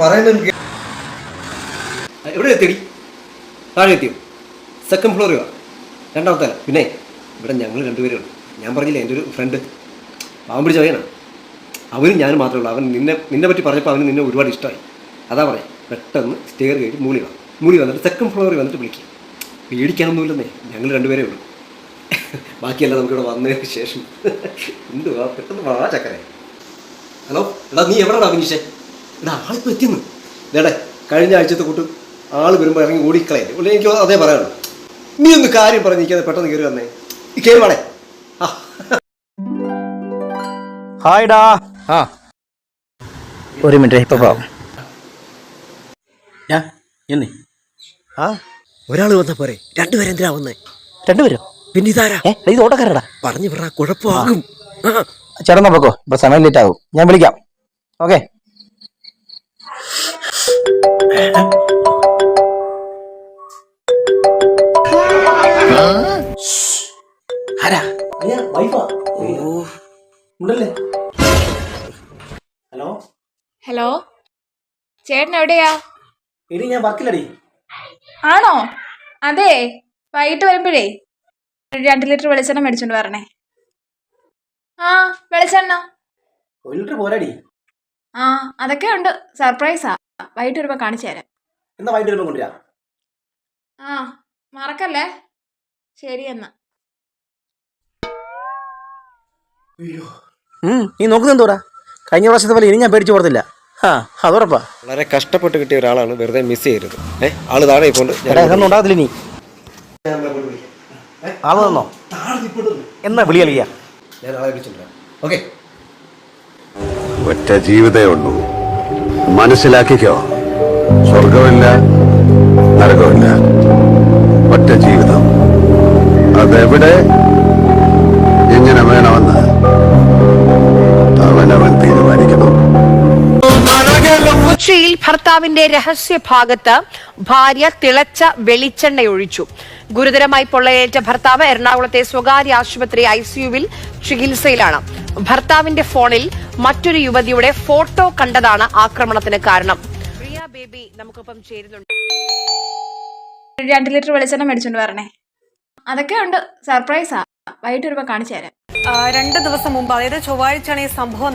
പറയുന്നത് എവിടെ എത്തിയടി? താഴെ എത്തിയോ? സെക്കൻഡ് ഫ്ലോറിൽ വാ, രണ്ടാമത്തെ. പിന്നെ ഇവിടെ ഞങ്ങൾ രണ്ടുപേരും ഉണ്ട്. ഞാൻ പറഞ്ഞില്ലേ എൻ്റെ ഒരു ഫ്രണ്ട് പാവം പിടിച്ച പയ്യനാണ്. അവനും ഞാനും മാത്രമേ ഉള്ളൂ. അവൻ നിന്നെ പറ്റി പറഞ്ഞപ്പോൾ അവന് നിന്നെ ഒരുപാട് ഇഷ്ടമായി. അതാ പറയാം, പെട്ടെന്ന് സ്റ്റെയർ കയറി മൂളി വന്നിട്ട് സെക്കൻഡ് ഫ്ലോറിൽ വന്നിട്ട് വിളിക്കുക. പേടിക്കാനൊന്നുമില്ലെന്നേ, ഞങ്ങൾ രണ്ടുപേരേ ഉള്ളൂ. ബാക്കിയെല്ലാം നമുക്കിവിടെ വന്നതിന് ശേഷം എന്തുവാ, പെട്ടെന്ന് വാ ചക്കരെ. ഹലോ എടാ, നീ എവിടെടാ വിനീഷേ? എടാ ആളിപ്പോൾ എത്തിയെന്ന്. ഇതേടെ കഴിഞ്ഞ ആഴ്ചത്തെ കൂട്ട് ആൾ വരുമ്പോൾ ഇറങ്ങി ഓടിക്കളയല്ലേ. എനിക്ക് അതേ പറയാനുള്ളൂ. നീ ഒന്ന് കാര്യം പറഞ്ഞിരിക്കാതെ പെട്ടെന്ന് കയറി വന്നേ. കയറി വാടേ. ഹായ്ഡാ. ആ ഒരു മിനിറ്റ്, ഇപ്പൊ പോവാം. ഒരാൾ വന്നാ പോരെ, രണ്ടുപേരെന്തിനാ വന്നേ? രണ്ടുപേരോ? പിന്നെ ഇതാരാ? ഇത് ഓട്ടക്കാരടാ. പറഞ്ഞു പറ, കുഴപ്പമാകും. ചേട്ടൻ നോക്കോ, ഇപ്പൊ സമയം ലേറ്റ് ആകും, ഞാൻ വിളിക്കാം. ഓക്കെ. ഹലോ ഹലോ, ചേട്ടൻ എവിടെയാ? എടി ഞാൻ വർക്കിലടി. ആണോ? അതെ, വൈകിട്ട് വരുമ്പോഴേ 2 ലിറ്റർ വെളിച്ചെണ്ണ മേടിച്ചോണ്ട് വരണേ. ആ വെളിച്ചെണ്ണ 1 ലിറ്റർ പോരാടി. ആ അതൊക്കെ ഉണ്ട്, സർപ്രൈസാ. വൈകിട്ട് വരുമ്പോ കാണിച്ചു തരാം. എന്നാ വൈകിട്ട് വരുമ്പോ കൊണ്ടുവരാം. ആ മറക്കല്ലേ. ശരി എന്നാ. നീ നോക്കുന്നെന്തോടാ? കഴിഞ്ഞ പ്രാവശ്യത്തെ പോലെ ഇനി ഞാൻ പേടിച്ചു പോകത്തില്ല. അതുറപ്പാ. വളരെ കഷ്ടപ്പെട്ട് കിട്ടിയ ഒരാളാണ്, വെറുതെ മിസ് ചെയ്യരുത്. ആള് താഴെ ഇപ്പോണ്ട് ഉണ്ടാകത്തില്ല. നീ ആള് തന്നോ? എന്നാ വിളി കളിയാ. ഞാൻ ആളെ വിളിച്ചിട്ടുണ്ട്. ഓക്കെ. ഒറ്റ ജീവിതമേ ഉള്ളൂ, മനസ്സിലാക്കിക്കോ. സ്വർഗമില്ല, നരകമില്ല, ഒറ്റ ജീവിതം. അതെവിടെ എങ്ങനെ വേണമെന്ന് അവനവൻ തീരുമാനിക്കണം. കൊച്ചിയിൽ ഭർത്താവിന്റെ രഹസ്യഭാഗത്ത് ഭാര്യ തിളച്ച വെളിച്ചെണ്ണയൊഴിച്ചു. ഗുരുതരമായി പൊള്ളയേറ്റ ഭർത്താവ് എറണാകുളത്തെ സ്വകാര്യ ആശുപത്രി ICUവിൽ ചികിത്സയിലാണ്. ഭർത്താവിന്റെ ഫോണിൽ മറ്റൊരു യുവതിയുടെ ഫോട്ടോ കണ്ടതാണ് ആക്രമണത്തിന് കാരണം. പ്രിയ ബേബി നമുക്കൊപ്പം ചേരുന്നുണ്ട്. 2 ലിറ്റർ വെളിച്ചെണ്ണ മേടിച്ചോണ്ട് വരണേ. അതൊക്കെ ഉണ്ട്, സർപ്രൈസാ. വൈകിട്ട് വരുമ്പോ കാണിച്ചു തരാം. 2 ദിവസം മുമ്പ്, അതായത് ചൊവ്വാഴ്ചയാണ് ഈ സംഭവം.